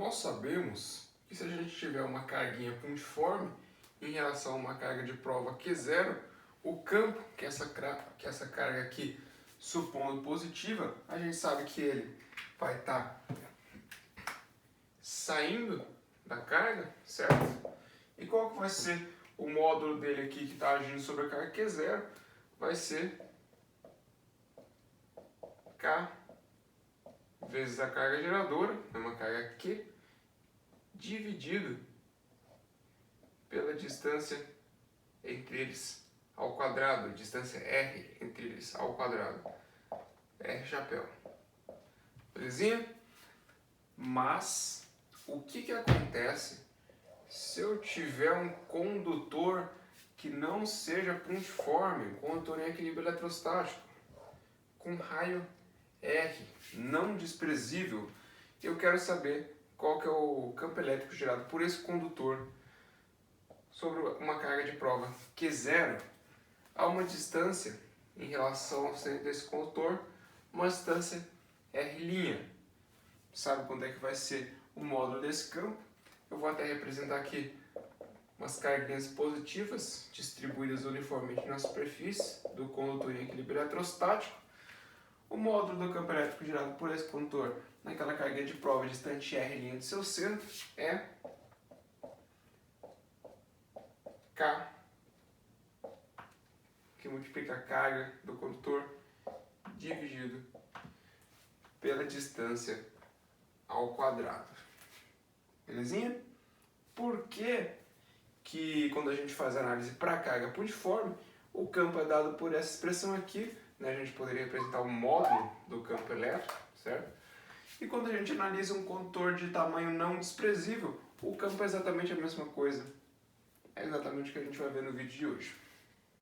Nós sabemos que se a gente tiver uma carguinha pontiforme em relação a uma carga de prova Q0, o campo que essa carga aqui, supondo positiva, a gente sabe que ele vai estar saindo da carga, certo? E qual que vai ser o módulo dele aqui que está agindo sobre a carga Q0? Vai ser K vezes a carga geradora, é uma carga Q, dividido pela distância entre eles ao quadrado, distância R entre eles ao quadrado. R chapéu. Belezinha? Mas o que acontece se eu tiver um condutor que não seja pontiforme, um condutor em equilíbrio eletrostático, com raio R, não desprezível? Eu quero saber qual que é o campo elétrico gerado por esse condutor sobre uma carga de prova Q0 a uma distância em relação ao centro desse condutor, uma distância R'. Sabe quando é que vai ser o módulo desse campo? Eu vou até representar aqui umas carguinhas positivas distribuídas uniformemente na superfície do condutor em equilíbrio eletrostático. O módulo do campo elétrico gerado por esse condutor naquela carga de prova distante R' de seu centro é K, que multiplica a carga do condutor dividido pela distância ao quadrado. Belezinha? Por que quando a gente faz análise para carga pontiforme, o campo é dado por essa expressão aqui, né? A gente poderia representar o módulo do campo elétrico, certo? E quando a gente analisa um condutor de tamanho não desprezível, o campo é exatamente a mesma coisa. É exatamente o que a gente vai ver no vídeo de hoje.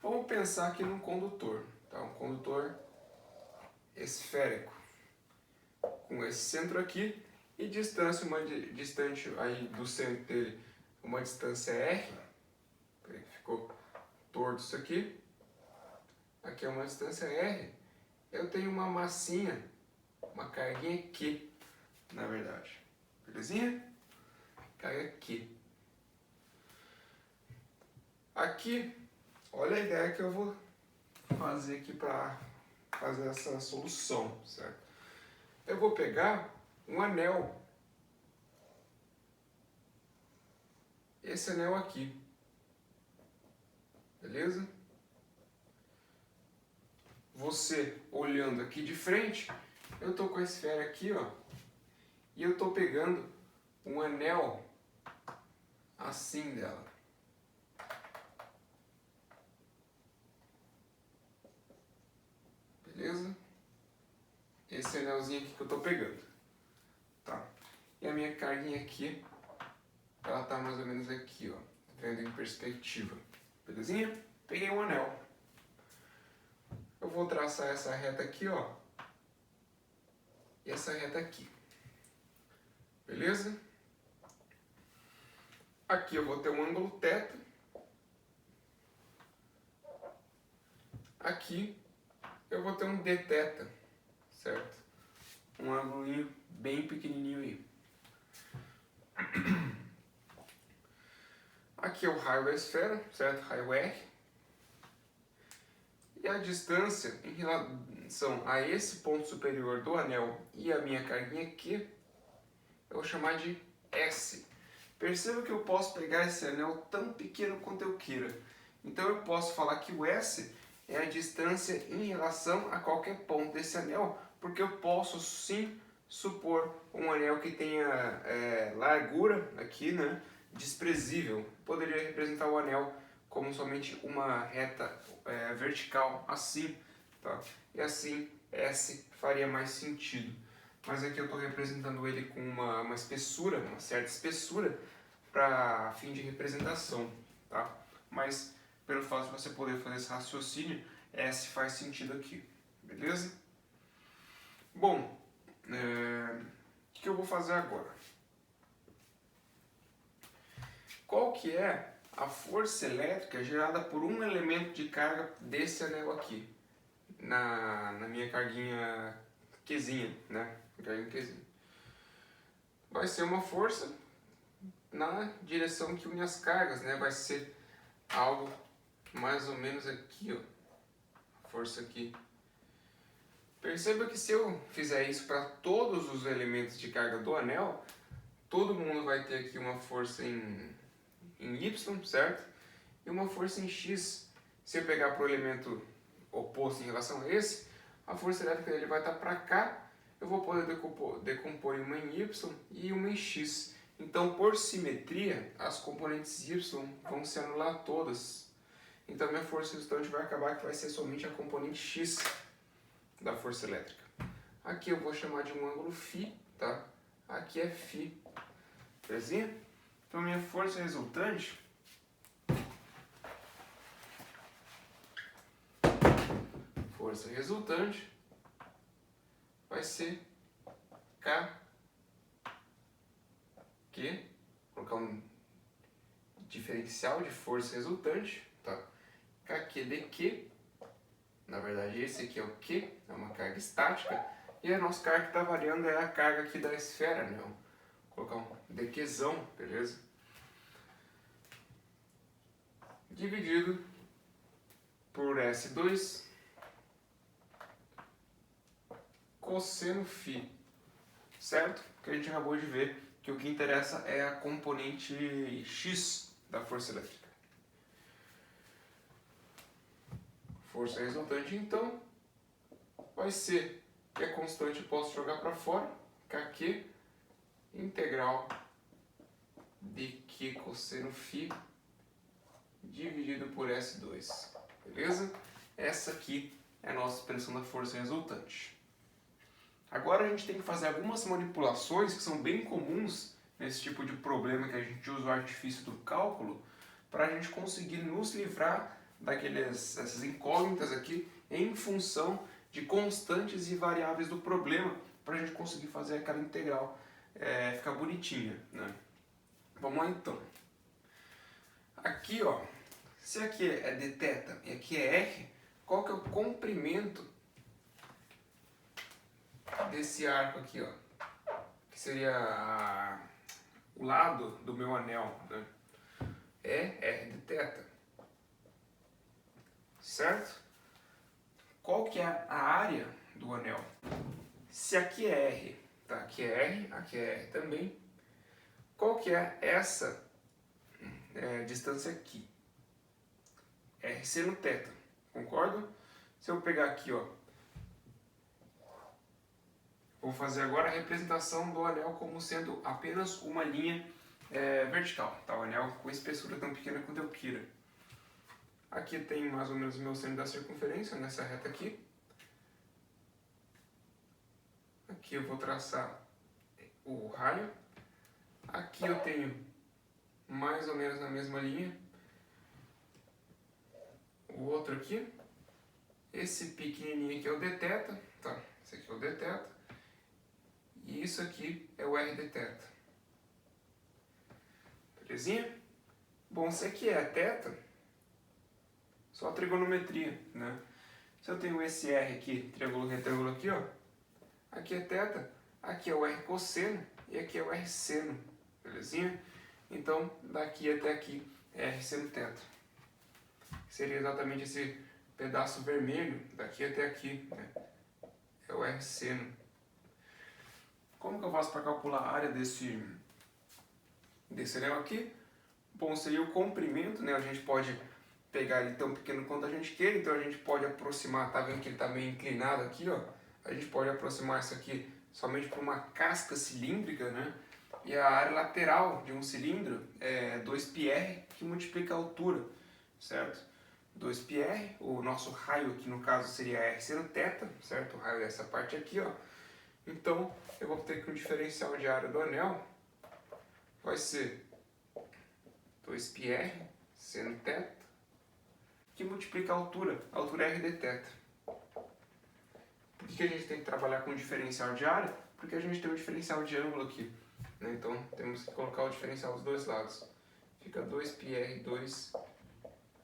Vamos pensar aqui num condutor, tá? Um condutor esférico, com esse centro aqui e distância, distante aí do centro dele, uma distância R. Ficou torto isso aqui. Aqui é uma distância R. Eu tenho uma massinha, uma carguinha Q, na verdade. Belezinha? Carga Q. Aqui, olha a ideia que eu vou fazer aqui para fazer essa solução, certo? Eu vou pegar um anel, esse anel aqui, beleza? Você olhando aqui de frente, eu tô com a esfera aqui, ó, e eu tô pegando um anel assim dela. Beleza? Esse anelzinho aqui que eu tô pegando, tá? E a minha carguinha aqui, ela tá mais ou menos aqui, ó, vendo em perspectiva. Belezinha? Peguei um anel. Eu vou traçar essa reta aqui, ó, e essa reta aqui. Beleza? Aqui eu vou ter um ângulo θ. Aqui eu vou ter um dθ, certo? Um ângulo bem pequenininho aí. Aqui é o raio da esfera, certo? Raio R. E a distância em relação a esse ponto superior do anel e a minha carguinha Q, eu vou chamar de S. Perceba que eu posso pegar esse anel tão pequeno quanto eu queira. Então eu posso falar que o S é a distância em relação a qualquer ponto desse anel, porque eu posso sim supor um anel que tenha largura aqui, né, desprezível. Poderia representar o anel como somente uma reta vertical, assim, tá? E assim S faria mais sentido. Mas aqui eu estou representando ele com uma espessura, uma certa espessura, para fim de representação, tá? Mas pelo fato de você poder fazer esse raciocínio, S faz sentido aqui, beleza? Bom, o que eu vou fazer agora? Qual que é a força elétrica gerada por um elemento de carga desse anel aqui, na minha carguinha Qzinha, né? Carguinha Qzinha. vai ser uma força na direção que une as cargas, né? Vai ser algo mais ou menos aqui, ó. Força aqui. Perceba que se eu fizer isso para todos os elementos de carga do anel, todo mundo vai ter aqui uma força em Y, certo? E uma força em X. Se eu pegar para o elemento oposto em relação a esse, a força elétrica dele vai estar para cá. Eu vou poder decompor uma em Y e uma em X. Então, por simetria, as componentes Y vão se anular todas. Então, minha força resultante vai acabar que vai ser somente a componente X da força elétrica. Aqui eu vou chamar de um ângulo φ, tá? Aqui é φ. Belezinha? Então, minha força resultante vai ser K, Q, vou colocar um diferencial de força resultante, tá? KQ dQ, na verdade esse aqui é o Q, é uma carga estática, e a nossa carga que está variando é a carga aqui da esfera, né? Vou colocar um dQzão, beleza? Dividido por S2 cosseno φ, certo? Que a gente acabou de ver que o que interessa é a componente X da força elétrica. Força resultante, então, vai ser que a constante eu posso jogar para fora, KQ integral de Q cosseno φ dividido por S2, beleza? Essa aqui é a nossa expressão da força resultante. Agora a gente tem que fazer algumas manipulações que são bem comuns nesse tipo de problema que a gente usa o artifício do cálculo para a gente conseguir nos livrar dessas incógnitas aqui em função de constantes e variáveis do problema para a gente conseguir fazer aquela integral ficar bonitinha, né? Vamos lá então. Aqui, ó, se aqui é dθ e aqui é r, qual que é o comprimento desse arco aqui, ó? Que seria o lado do meu anel, né? É r dθ. Certo? Qual que é a área do anel? Se aqui é r, tá? Aqui é r, aqui é r também. Qual que é essa distância aqui? R seno θ, concordo? Se eu pegar aqui, ó, vou fazer agora a representação do anel como sendo apenas uma linha vertical, tá? O anel com espessura tão pequena quanto eu queira. Aqui tem mais ou menos o meu centro da circunferência, nessa reta aqui. Aqui eu vou traçar o raio. Aqui eu tenho mais ou menos na mesma linha o outro aqui. Esse pequenininho aqui é o dθ, tá? Esse aqui é o dθ. E isso aqui é o r dθ. Belezinha? Bom, se aqui é θ, só trigonometria, né? Se eu tenho esse r aqui, triângulo retângulo aqui, ó. Aqui é θ, aqui é o r cosseno e aqui é o r seno. Belezinha? Então, daqui até aqui é r seno θ. Seria exatamente esse pedaço vermelho, daqui até aqui, né? É o r seno. Como que eu faço para calcular a área desse anel aqui? Bom, seria o comprimento, né? A gente pode pegar ele tão pequeno quanto a gente queira, então a gente pode aproximar, tá vendo que ele está meio inclinado aqui, ó? A gente pode aproximar isso aqui somente por uma casca cilíndrica, né? E a área lateral de um cilindro é 2πr, que multiplica a altura, certo? 2πr, o nosso raio aqui no caso seria r seno θ, certo? O raio dessa parte aqui, ó. Então, eu vou ter que o diferencial de área do anel vai ser 2πr seno θ, que multiplica a altura r dθ. Por que a gente tem que trabalhar com o diferencial de área? Porque a gente tem um diferencial de ângulo aqui, né? Então, temos que colocar o diferencial dos dois lados. Fica 2πr2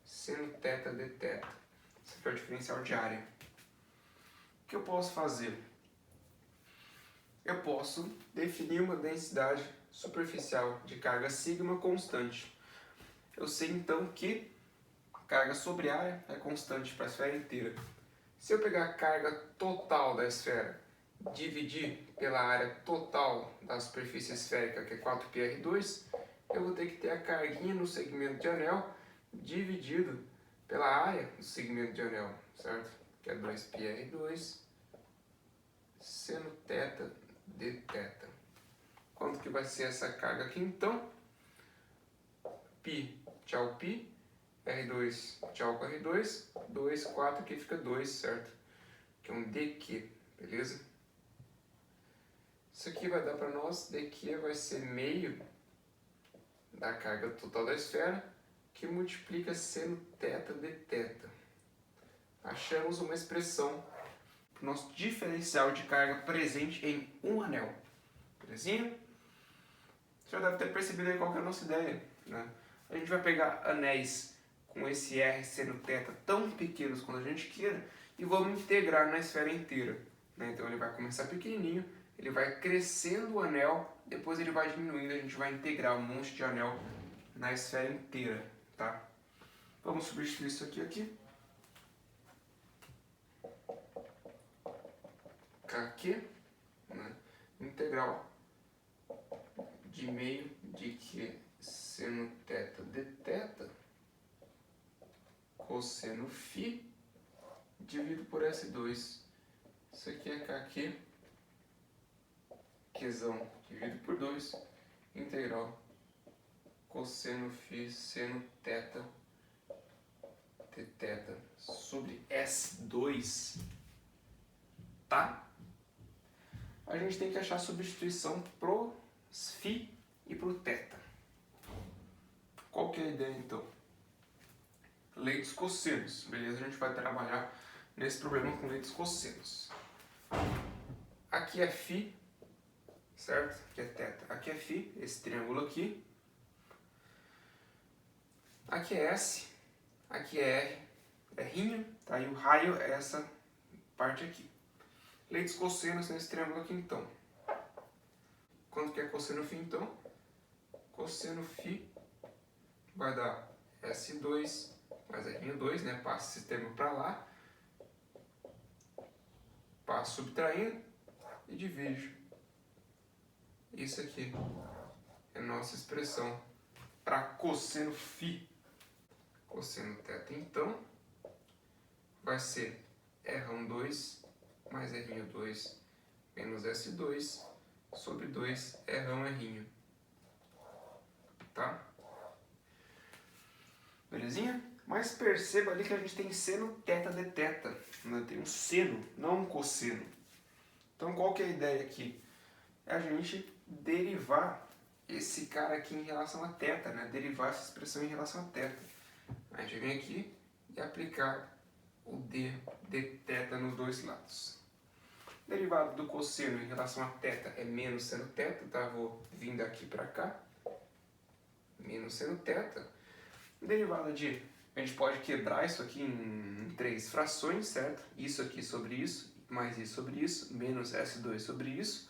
seno θ dθ. Esse aqui é o diferencial de área. O que eu posso fazer? eu posso definir uma densidade superficial de carga sigma constante. Eu sei então que a carga sobre área é constante para a esfera inteira. Se eu pegar a carga total da esfera, dividir pela área total da superfície esférica, que é 4πr2, eu vou ter que ter a carguinha no segmento de anel dividido pela área do segmento de anel, certo? Que é 2πr2 seno θ dθ. Quanto que vai ser essa carga aqui então? Π, tchau π, R2, tchau com R2, 2, 4, aqui fica 2, certo? Que é um dq, beleza? Isso aqui vai dar para nós, dq vai ser meio da carga total da esfera, que multiplica seno θ dθ. Achamos uma expressão para o nosso diferencial de carga presente em um anel. Belezinha? Você já deve ter percebido aí qual que é a nossa ideia, né? A gente vai pegar anéis com esse R seno θ tão pequenos quanto a gente queira e vamos integrar na esfera inteira, né? Então ele vai começar pequenininho, ele vai crescendo o anel, depois ele vai diminuindo, a gente vai integrar um monte de anel na esfera inteira, tá? Vamos substituir isso aqui. Kq, né? Integral de meio de que seno θ dθ cosseno φ dividido por S2. Isso aqui é Kq, Qzão dividido por 2, integral cosseno φ seno θ dθ sobre S2, tá? A gente tem que achar a substituição pro φ e pro θ. Qual que é a ideia então? Lei dos cossenos, beleza? A gente vai trabalhar nesse problema com lei dos cossenos. Aqui é φ, certo? Aqui é θ. Aqui é φ, esse triângulo aqui. Aqui é S, aqui é R, R'inho, tá? E o raio é essa parte aqui. Lei dos cossenos nesse triângulo aqui então. Quanto que é cosseno φ então? Cosseno φ vai dar S2 mais R'2, né? Passa esse termo para lá. Passo subtraindo e divido. Isso aqui é a nossa expressão para cosseno φ. Cosseno θ então vai ser R2 mais R'2 menos S2 sobre 2 R'. Tá? Belezinha? Mas perceba ali que a gente tem seno θ dθ. Né? Tem um seno, não um cosseno. Então qual que é a ideia aqui? É a gente derivar esse cara aqui em relação a θ, né? Derivar essa expressão em relação a θ. A gente vem aqui e aplicar o d dθ nos dois lados. Derivado do cosseno em relação a θ é menos seno θ, tá? Vou vir daqui para cá. Menos seno θ. Derivada de... A gente pode quebrar isso aqui em 3 frações, certo? Isso aqui sobre isso, mais isso sobre isso, menos S2 sobre isso.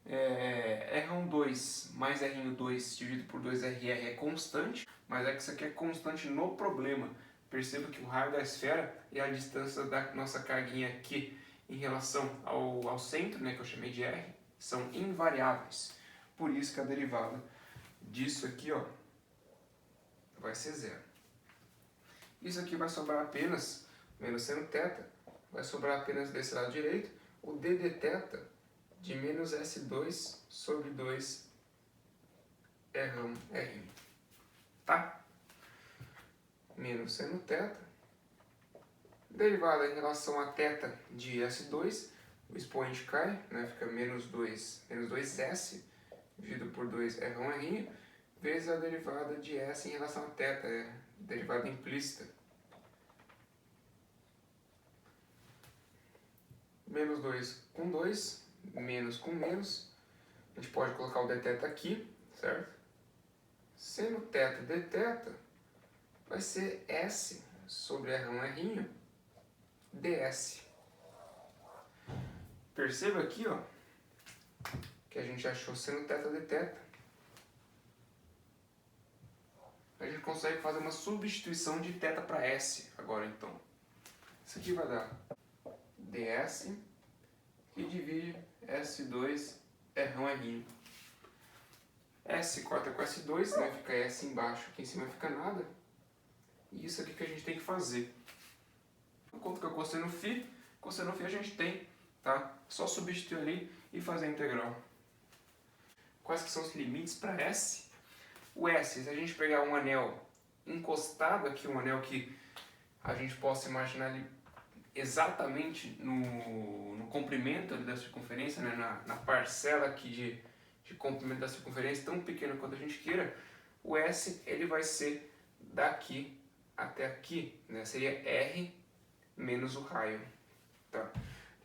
R2 mais R2 dividido por 2RR é constante, mas é que isso aqui é constante no problema. Perceba que o raio da esfera e a distância da nossa carguinha aqui em relação ao centro, né, que eu chamei de R, são invariáveis. Por isso que a derivada disso aqui, ó, vai ser zero. Isso aqui vai sobrar apenas, menos seno θ, vai sobrar apenas desse lado direito, o d dθ de menos S2 sobre 2 R'. Tá? Menos seno θ. Derivada em relação a θ de S2, o expoente cai, né? Fica menos 2S dividido por 2 R', vezes a derivada de S em relação a θ, é derivada implícita. Menos 2 com 2, menos com menos. A gente pode colocar o dθ aqui, certo? Seno θ dθ vai ser S sobre R', ds. Perceba aqui, ó, que a gente achou seno θ de θ, a gente consegue fazer uma substituição de θ para S agora então. Isso aqui vai dar ds que divide S2 R1 R'. S corta com S2, né? Fica S embaixo, aqui em cima fica nada. E isso aqui que a gente tem que fazer. Quanto que é o cosseno φ? Cosseno φ a gente tem, tá? Só substituir ali e fazer a integral. Quais que são os limites para S? O S, se a gente pegar um anel encostado aqui, um anel que a gente possa imaginar ali exatamente no comprimento ali da circunferência, né? na parcela aqui de comprimento da circunferência, tão pequeno quanto a gente queira, o S ele vai ser daqui até aqui, né? Seria R menos o raio. Tá?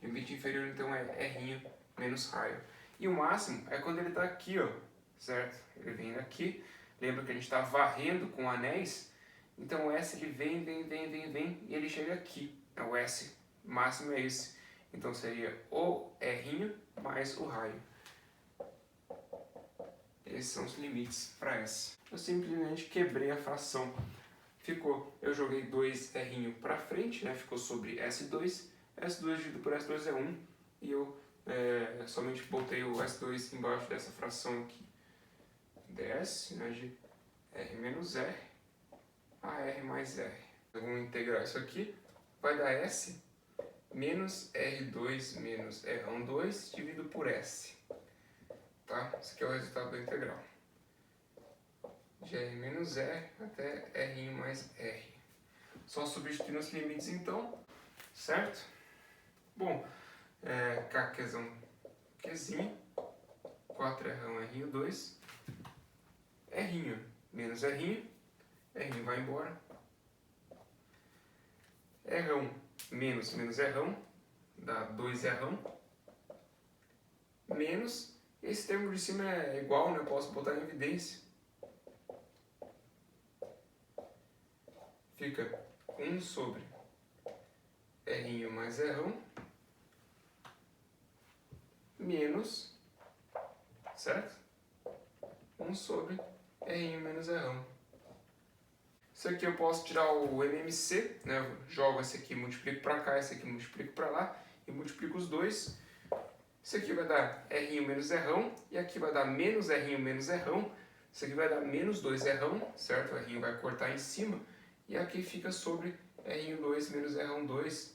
O limite inferior então é R menos raio. E o máximo é quando ele está aqui, ó, certo? Ele vem daqui. Lembra que a gente está varrendo com anéis? Então o S ele vem e ele chega aqui. O S máximo é esse. Então seria o R mais o raio. Esses são os limites para S. Eu simplesmente quebrei a fração. Eu joguei 2R para frente, né? Ficou sobre S2. S2 dividido por S2 é 1. E eu somente botei o S2 embaixo dessa fração aqui. ds, né, de R menos R a R mais R. Vamos integrar isso aqui. Vai dar S menos R2 menos R12 dividido por S. Tá? Esse aqui é o resultado da integral. De R menos R até R mais R. Só substituir os limites então, certo? Bom, K Qzão Qzinho, 4R1 R2, R menos R, R vai embora. R1 menos R1 dá 2R, menos, esse termo de cima é igual, né? Eu posso botar em evidência. Fica 1 sobre R mais R1 menos, certo? 1 sobre R menos R1. Isso aqui eu posso tirar o MMC, né? Eu jogo esse aqui, multiplico para cá, esse aqui multiplico para lá e multiplico os dois. Isso aqui vai dar R menos R1 e aqui vai dar menos R menos R1. Isso aqui vai dar menos 2R, certo? O R vai cortar em cima. E aqui fica sobre R2 menos R12.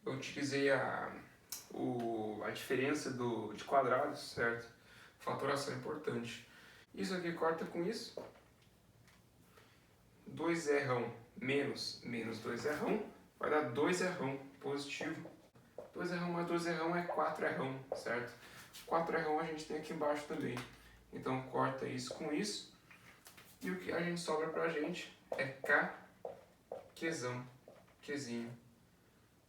Eu utilizei a diferença de quadrados, certo? Fatoração é importante. Isso aqui corta com isso. 2R menos 2R vai dar 2R positivo. 2R mais 2R é 4R, certo? 4R a gente tem aqui embaixo também. Então corta isso com isso. E o que a gente sobra pra gente é K Qzinho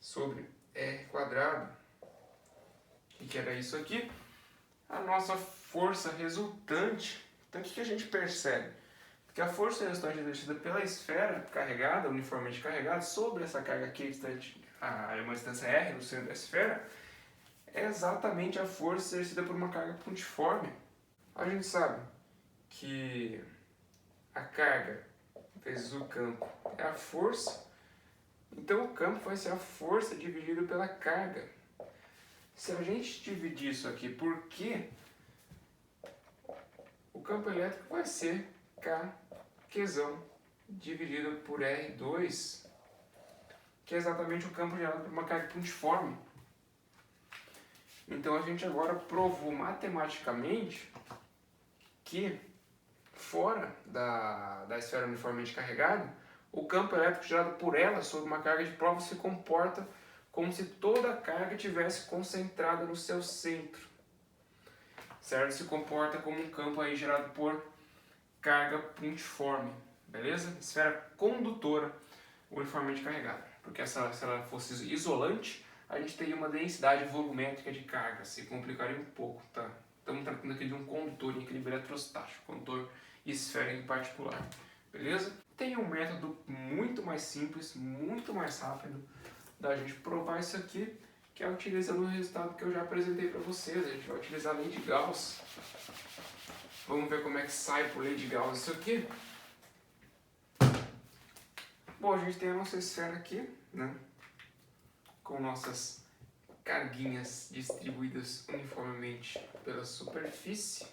sobre R quadrado. O que era isso aqui? A nossa força resultante. Então o que a gente percebe? Que a força resultante exercida pela esfera carregada, uniformemente carregada, sobre essa carga aqui distante, uma distância R no centro da esfera, é exatamente a força exercida por uma carga pontiforme. A gente sabe que a carga vezes o campo é a força, então o campo vai ser a força dividida pela carga. Se a gente dividir isso aqui por Q, o campo elétrico vai ser K Qzão dividido por R2, que é exatamente o campo gerado por uma carga pontiforme. Então a gente agora provou matematicamente que fora da esfera uniformemente carregada, o campo elétrico gerado por ela sob uma carga de prova se comporta como se toda a carga tivesse concentrada no seu centro, certo? Se comporta como um campo aí gerado por carga pontiforme, beleza? Esfera condutora uniformemente carregada, porque se ela fosse isolante, a gente teria uma densidade volumétrica de carga, se complicaria um pouco, tá? Estamos tratando aqui de um condutor em equilíbrio eletrostático, condutor esférico em particular, beleza? Tem um método muito mais simples, muito mais rápido da gente provar isso aqui, que é utilizando o resultado que eu já apresentei para vocês. A gente vai utilizar a lei de Gauss. Vamos ver como é que sai por lei de Gauss isso aqui. Bom, a gente tem a nossa esfera aqui, né? Com nossas carguinhas distribuídas uniformemente pela superfície.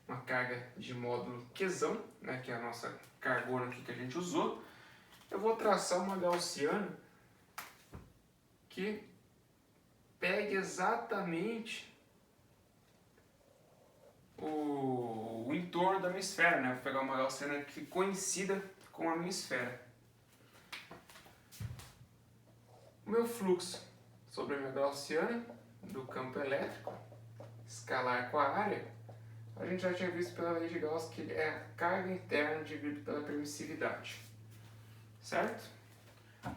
Uma carga de módulo Qzão, né? Que é a nossa cargona aqui que a gente usou. Eu vou traçar uma gaussiana que pegue exatamente o entorno da minha esfera, né? Vou pegar uma gaussiana que coincida com a minha esfera. O meu fluxo sobre a minha gaussiana do campo elétrico, escalar com a área, a gente já tinha visto pela lei de Gauss que é a carga interna dividido pela permissividade. Certo?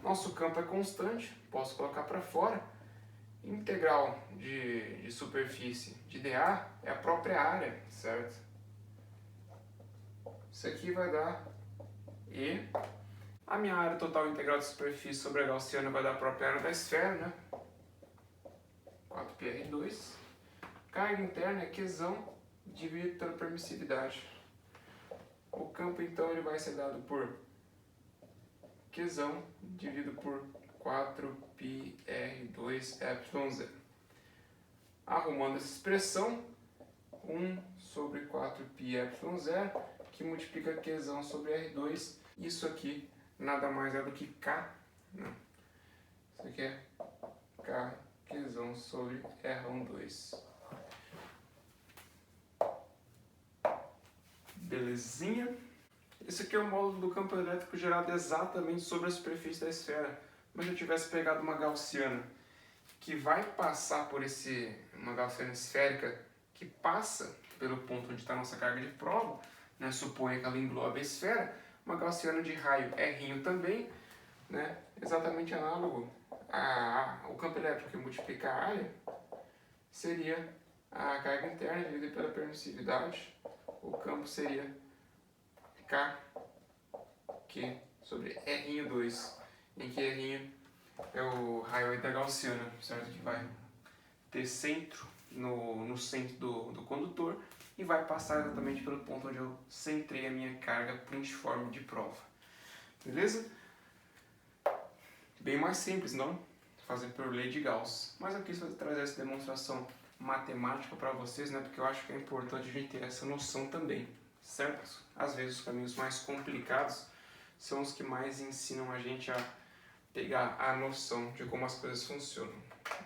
Nosso campo é constante, posso colocar para fora. Integral de superfície de dA é a própria área, certo? Isso aqui vai dar E. A minha área total integral de superfície sobre a gaussiana vai dar a própria área da esfera, né? 4πr2. Carga interna é Qzão dividido pela permissividade. O campo, então, ele vai ser dado por Qzão dividido por 4πr2ε0. Arrumando essa expressão, 1 sobre 4πε0, que multiplica Qzão sobre R2. Isso aqui nada mais é do que K. Não. Isso aqui é K Qzão sobre R12. Belezinha? Esse aqui é o módulo do campo elétrico gerado exatamente sobre a superfície da esfera. Mas se eu tivesse pegado uma gaussiana que vai passar por uma gaussiana esférica que passa pelo ponto onde está a nossa carga de prova, né? Suponha que ela englobe a esfera, uma gaussiana de raio R também, né? Exatamente análogo ao campo elétrico que multiplica a área, seria a carga interna dividida pela permissividade. O campo seria KQ sobre R2, em que R é o raio da gaussiana, certo? Que vai ter centro no centro do condutor e vai passar exatamente pelo ponto onde eu centrei a minha carga puntiforme de prova. Beleza? Bem mais simples, não? Fazer por lei de Gauss. Mas eu quis trazer essa demonstração matemática para vocês, né? Porque eu acho que é importante a gente ter essa noção também, certo? Às vezes os caminhos mais complicados são os que mais ensinam a gente a pegar a noção de como as coisas funcionam,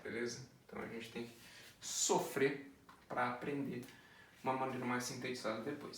beleza? Então a gente tem que sofrer para aprender uma maneira mais sintetizada depois.